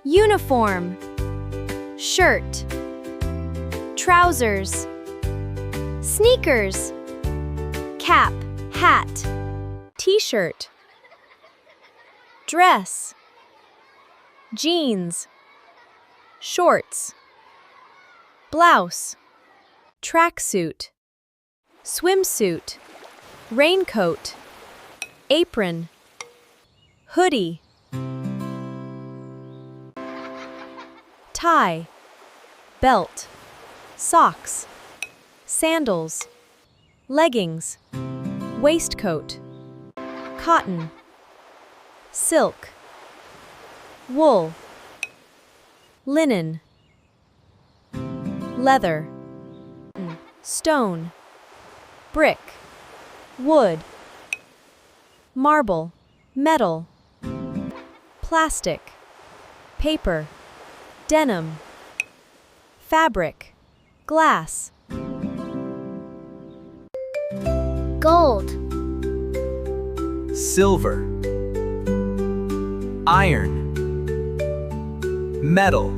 uniform, shirt, trousers, sneakers, cap, hat, t-shirt, dress, jeans, shorts, blouse, tracksuit, swimsuit, raincoat, apron, hoodie, tie, belt, socks, sandals, leggings, waistcoat, cotton, silk, wool, linen, leather, stone, brick, wood, marble, metal, plastic, paper, denim, fabric, glass, gold, silver, iron, metal,